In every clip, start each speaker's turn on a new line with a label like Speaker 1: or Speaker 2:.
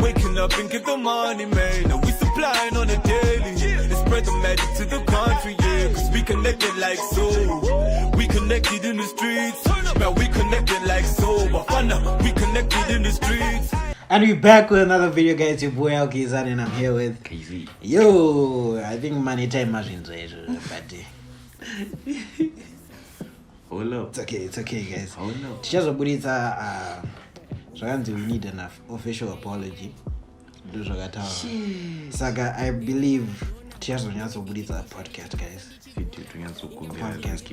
Speaker 1: Waking up and get the money, man. Now we supplying on a daily. And spread the magic to the country, yeah. Cause we connected like so. We connected in the streets. Man, we connected like so. Bafana, we connected in the streets.
Speaker 2: And we're back with another video, guys. Your boy Kayzano, and I'm here with
Speaker 3: Kayzano.
Speaker 2: Yo, I think money time machines but
Speaker 3: hold up.
Speaker 2: It's okay, guys.
Speaker 3: Hold up.
Speaker 2: Just we need an official apology. Saga, I believe Tears on Yaso podcast, guys. Podcast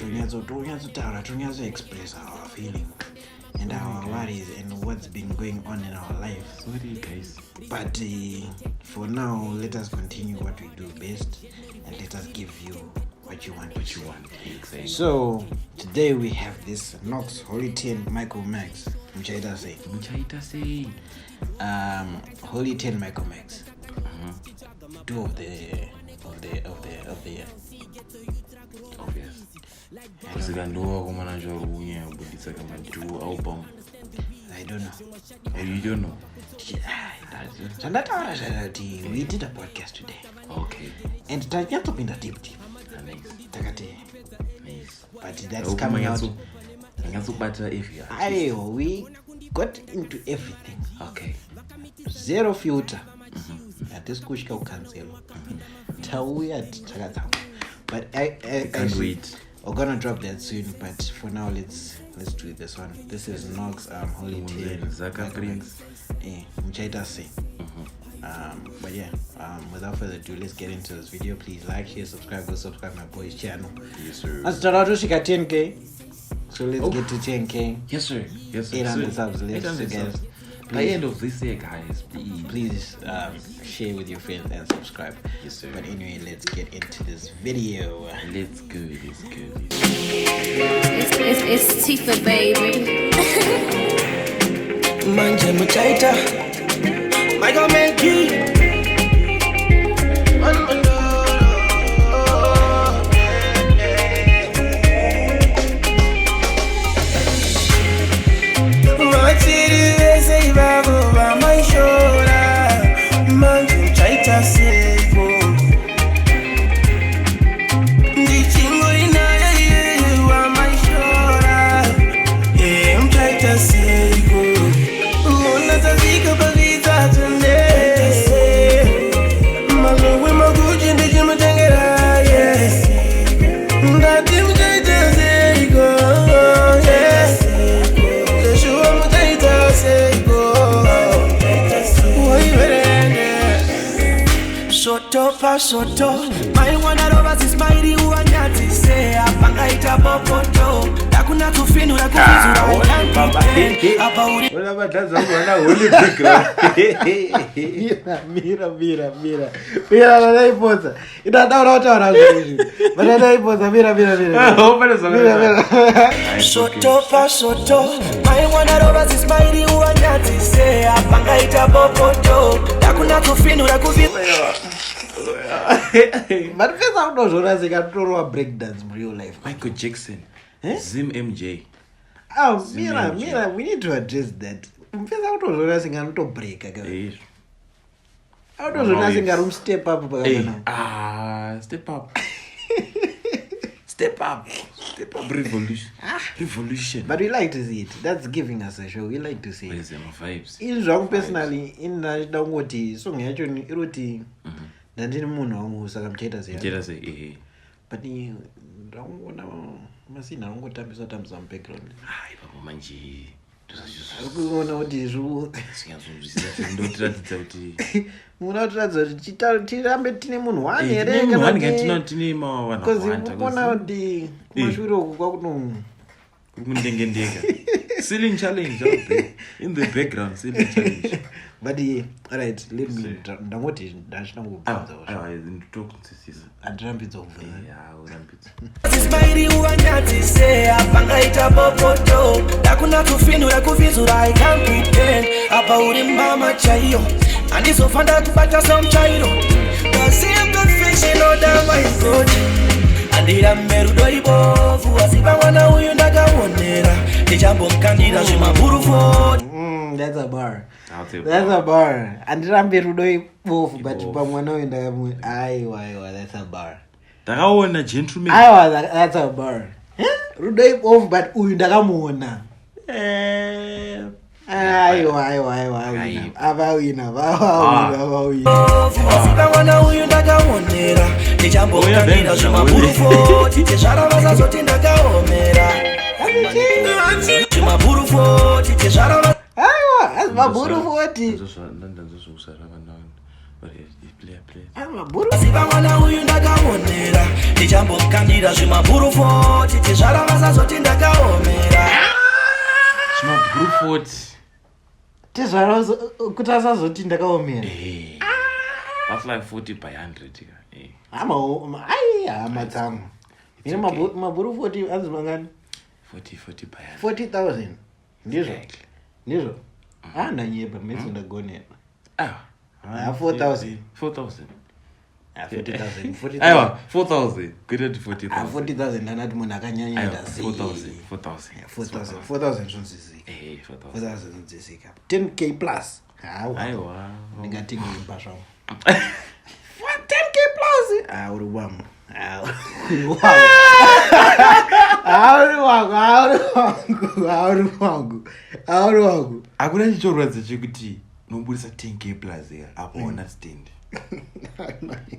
Speaker 2: to express our feeling and our worries and what's been going on in our lives.
Speaker 3: Sorry, guys.
Speaker 2: But for now, let us continue what we do best and let us give you what you want.
Speaker 3: Exactly.
Speaker 2: So today we have this Nox Holy 10 Micro Magz. Muchaita Sei. Holy 10 Micro Magz. Two of the year.
Speaker 3: Obvious. Because I know how manager but it's like a two album.
Speaker 2: I don't know.
Speaker 3: You don't know.
Speaker 2: So that we did a podcast today.
Speaker 3: Okay.
Speaker 2: And that you have to be in the deep.
Speaker 3: Nice.
Speaker 2: But that's coming out. We got into everything.
Speaker 3: Okay.
Speaker 2: Zero filter. At this kushka cancel. But I
Speaker 3: can't wait.
Speaker 2: We're gonna drop that soon, but for now let's do this one. This is Nox Holy 10
Speaker 3: Zaka Prince.
Speaker 2: Muchaita Sei. But yeah, without further ado, let's get into this video. Please like, share, subscribe, go subscribe my boy's channel.
Speaker 3: Yes, sir.
Speaker 2: Let's start out to 10k. So let's get to 10k.
Speaker 3: Yes, sir.
Speaker 2: 800 subs. Let's guys.
Speaker 3: By the end of this year, guys,
Speaker 2: please share with your friends and subscribe.
Speaker 3: Yes, sir.
Speaker 2: But anyway, let's get into this video.
Speaker 3: Let's go.
Speaker 4: It's Tifa, baby.
Speaker 1: Manje Muchaita, I gon' make you.
Speaker 5: Soto, my one over is mighty who are not to say, I pangaita popoto, Takuna to finu, I can't about it.
Speaker 3: Whatever that's only
Speaker 2: Mira,
Speaker 5: Soto, my one over is mighty who are not to say, I pangaita popoto, Takuna to finu, I could
Speaker 2: But first I don't know breakdance in real life.
Speaker 3: Michael Jackson. Zim MJ.
Speaker 2: Oh, Mira, we need to address that. First I don't know to break again. I don't know step up.
Speaker 3: Step up. Step up revolution.
Speaker 2: But we like to see it. That's giving us a show. We like to see it.
Speaker 3: Vibes.
Speaker 2: In wrong personally, in the Dangoti, so actually iroti. Ndandini munhu wamusaka Muchaita Sei. But don't wanna masina ngotambisa mu background.
Speaker 3: Hayi baba manje.
Speaker 2: Ukuona kuti zvu
Speaker 3: Singazunguzisa ndotiratidza kuti
Speaker 2: munotiradza kuti tirambe tine munhu wani here
Speaker 3: kana tine mawana
Speaker 2: because ukona kuti kumashure uku kwakuno
Speaker 3: kundengendeka. Ceiling challenge in the background, ceiling challenge.
Speaker 2: But alright, let me ndangoti ndachinangobvunza
Speaker 3: talk to this.
Speaker 2: Andrambidzo over.
Speaker 3: Yeah, urambidza.
Speaker 5: Inspire who are not to say, I pangaita popoto, Takuna to finu, I could visit, I can't pretend about him, mama chayo, and it's so fun that to fight some child. The same perfection, oh, damn my God. Andirambe rudo ibovu asipa mwana huyu ndakaonera ndichambomukandira zvimabhurufoti.
Speaker 2: That's a bar.
Speaker 3: That's
Speaker 2: That's a bar. Andirambe rudo ibovu but pamwana huyu ndakamu aiwa that's a bar.
Speaker 3: Ndakaona gentleman.
Speaker 2: Aiwa that's a bar. Rudo ibovu but uyu ndakamuona. Aiwa avawina
Speaker 5: asipa mwana huyu ndakaonera ndichambomukandira zvimabhurufoti tezvaravazazoti ndakaomera zvimabhurufoti tezvarava
Speaker 2: aiwa azimabhurufoti
Speaker 5: asipa mwana huyu ndakaonera ndichambomukandira zvimabhurufoti tezvaravazazoti ndakaomera
Speaker 3: Zvimabhurufoti.
Speaker 2: tezvara kuti asazoti ndakaomera.
Speaker 3: That's like 40 by 100.
Speaker 2: Hama dzangu ine mabhurufoti anzi mangani
Speaker 3: 40 by
Speaker 2: 40,000 ndizvo ndanyepa mese ndagonera 4,000
Speaker 3: Aiwa, 4,000. Kuita 40,000.
Speaker 2: 40,000 ndanati munhu akanyanya 4,000 zvinzizika 4,000 zvinzizika 10k plus
Speaker 3: Aiwa.
Speaker 2: ndingatenga imba zvangu 10k plus uri wangu auri wangu
Speaker 3: Hakuna chichorwadza chekuti unobudisa 10k plus here apo una stand.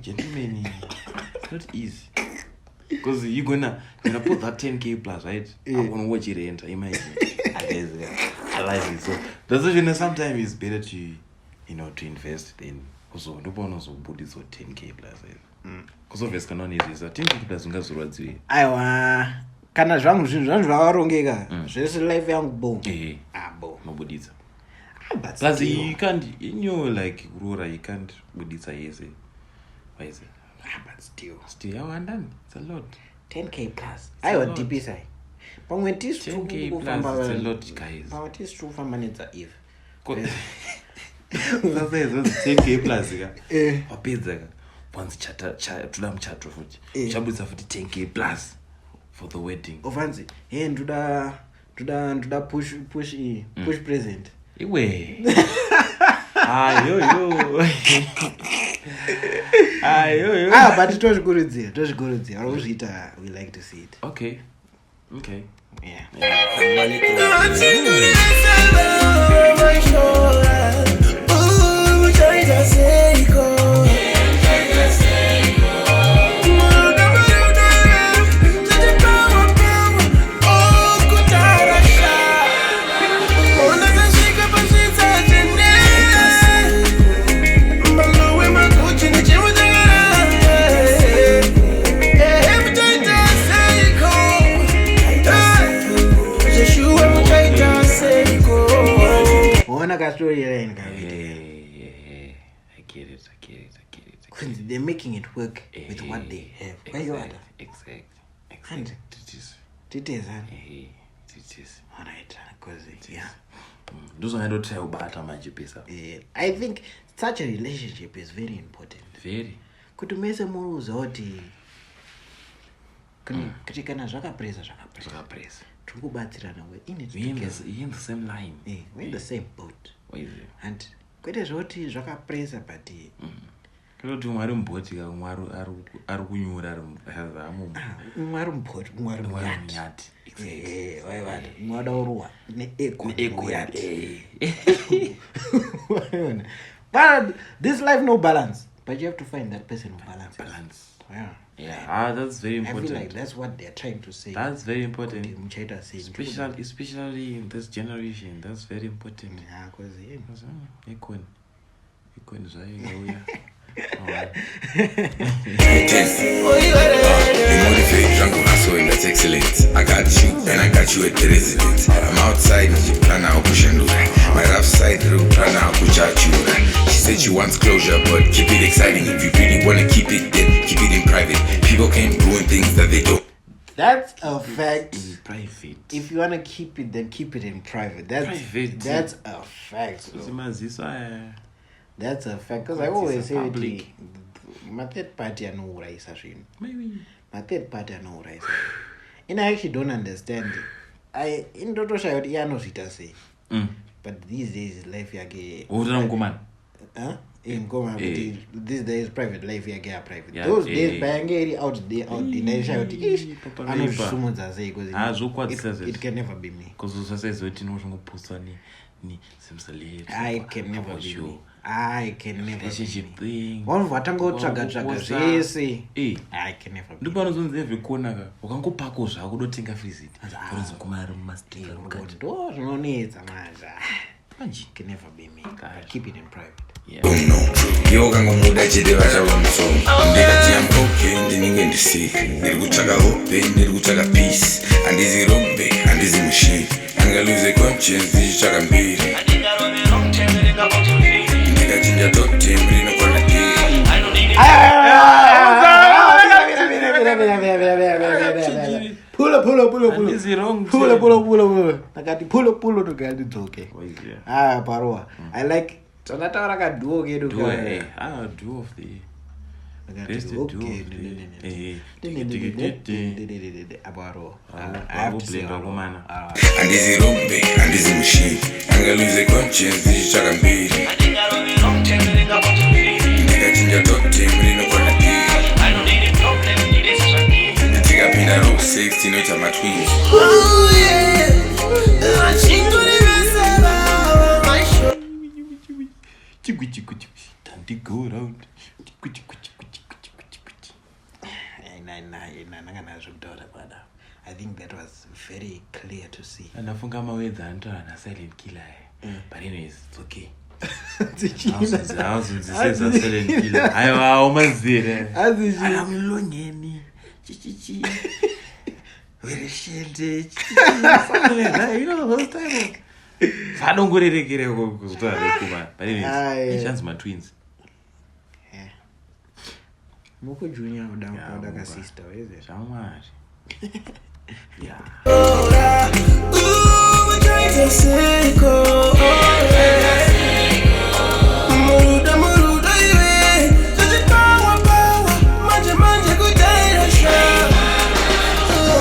Speaker 3: Gentlemen, it's not easy. Because you're gonna put that 10k plus, right? I'm gonna watch it enter. Imagine. I like it. So that's why sometimes it's better to to invest than also no one also put this 10k plus. Because obviously cannot need this 10k plus ungazorwadziwe.
Speaker 2: Aiwa kana zvangu zvinhu zvangu zvakarongeka zvese life yangu bo bo
Speaker 3: Mabuditsa.
Speaker 2: but
Speaker 3: Plus you can't like Rura you can't buditsa yes. Why is it?
Speaker 2: but still
Speaker 3: Still undone. It's a lot.
Speaker 2: 10k plus aiwa DP sai pamwe
Speaker 3: 10k plus it's a lot guys.
Speaker 2: pamwe tisi kufamba nedza eve
Speaker 3: Sasa hizo 10k plus ka. Wapedza ka. Once toda muchato futhi. Chabudisa futhi 10k plus for the wedding.
Speaker 2: Ovanzi ndoda push present
Speaker 3: Iwe. Ayo.
Speaker 2: but tozvikurudzira uri kuzviita we like to see it.
Speaker 3: Okay.
Speaker 2: Yeah.
Speaker 5: Muchaita Sei
Speaker 2: story line
Speaker 3: I get it.
Speaker 2: they're making it work with what they have.
Speaker 3: Exactly.
Speaker 2: It is alright because yeah.
Speaker 3: Those are not tell bata manje pesa.
Speaker 2: I think such a relationship is very important.
Speaker 3: Very.
Speaker 2: Kuti mese muruza kuti kana zvakapresa tikubatsirana we in it together.
Speaker 3: In the same line.
Speaker 2: We're in the same boat.
Speaker 3: What is it?
Speaker 2: And kwete zvoti zvakapresa but
Speaker 3: kuti mwari mboti ka mwari ari kunyura
Speaker 2: mwari mboti mwari
Speaker 3: nyati.
Speaker 2: Waiwada mwada uruwa ego yati. But this life no balance, but you have to find that person who balance. Yeah.
Speaker 3: That's very important.
Speaker 2: I feel like that's what they're trying to say.
Speaker 3: That's very important.
Speaker 2: Muchaita Sei.
Speaker 3: Especially in this generation, that's very important.
Speaker 2: Yeah, because
Speaker 6: motivate, drunk hustle, and that's excellent. I got you, and I got you at the residence. I'm outside, you plan out push and do. My rough side, you plan out push out you. She said she wants closure, but keep it exciting. If you really wanna keep it, then keep it in private. People can't ruin things that they don't.
Speaker 2: That's a fact.
Speaker 3: In private.
Speaker 2: If you wanna keep it, then keep it in private. That's a fact. That's a fact. Because I always say my third party and no maybe my third party anourayisa and I actually don't understand in ndotoshayo kuti iye anozviita sei but these days life yake
Speaker 3: utana mukomana
Speaker 2: these days private life yake private those days bayange iri out ndaishayo kuti anozvisumudza sei because it can never be me
Speaker 3: because usasaizoti ndinoshongoposta ni simsalate
Speaker 2: I can never be me watanga utsvaga zvese I can never be
Speaker 3: ndipanozonzi every corner ka wakangopako zvako dotenga visit forinzi kumari mumastreet
Speaker 2: ndo zvinonetsa manje can never be me keep it in private
Speaker 6: iwo kangomuda chete vachava musoro ndikati amboke ndinenge ndisika ndiri kutsvaka hope ndiri kutsvaka peace handizi rombe handizi mushiri angaluze conscience ndichitsvaka mbiri ndikachinja totem rinokwana diri
Speaker 2: nakati pulo togaidzoke parova I like tanataura kaduo kedu
Speaker 3: duo of the
Speaker 6: handizi rombe handizi mushiri angaluze conscience ndichitsvaka mbiri ndikachinja totem rinokwana diri ndikapinda row 6 tinoita matwins
Speaker 2: I think that was very clear to see.
Speaker 3: And I think I'm aware that I'm a silent killer. But anyways, it's okay. Silent killer. I almost did it. I'm lonely. Chichi. Very shady. You know those type of I don't go to get a but anyways, chance my twins.
Speaker 2: Moko Junior down sister, is it?
Speaker 3: How much? Yeah.
Speaker 5: Muchaita Sei muruda iwe pawa manje kujaira sha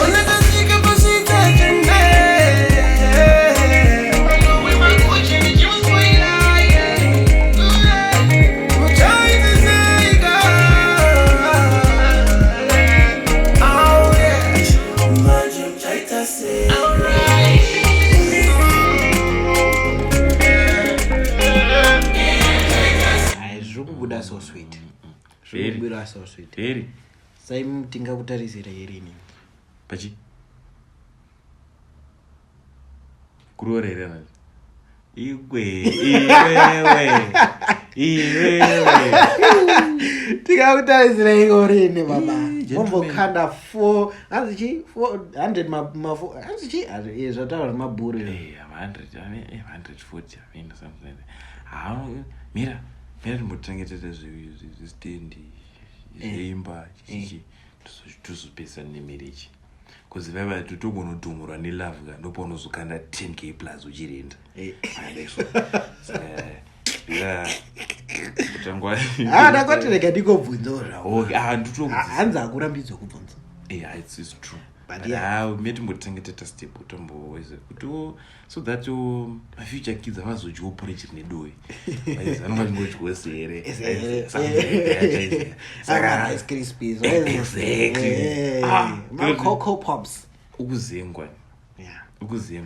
Speaker 5: unatazika pasita jende wewe makuchi ni jumpoira Muchaita Sei Muchaita Sei
Speaker 2: so sweet. Zvinobuda so sweet.
Speaker 3: Very.
Speaker 2: Sai mutinga kutarisira irini.
Speaker 3: Pachi. Kurorera nani. Iwe.
Speaker 2: Tinga kutarisira irini baba. Mombo kanda 400 ma zvataura mabhuru.
Speaker 3: 140 something. Mira ndimbotangetete zvistendi zveimba chichi tozopesana nemereji because vaiva totogona kudhumurwa nelove ka ndopaunozokanda 10k plus uchirenda
Speaker 2: ndakotirega ndikobvunzawo hanzi akurambidzwa kubvunza
Speaker 3: it's true but metimbotangeteta step utomboweze kuti so that my future kids avazodyiwo porridge nedoe anonga chingodyiwo sere
Speaker 2: saka rice crispies cocoa pops
Speaker 3: ukuzengwa kuti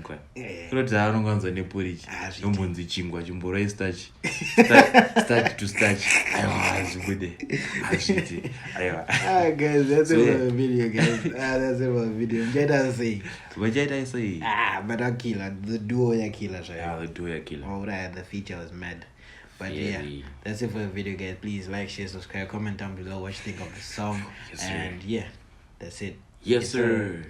Speaker 3: anonganzwa neporridge nombonzi chingwa chimborwa starch to starch aiwazvikude azviti aiwa
Speaker 2: guys that's it for the video guys that's it for the video
Speaker 3: Muchaita Sei
Speaker 2: but akila the duo yakila
Speaker 3: the duo yakila
Speaker 2: alright the feature was mad. But yeah, that's it for the video guys. Please like, share, subscribe, comment down below what you think of the song. And yeah, that's it.
Speaker 3: Yes sir.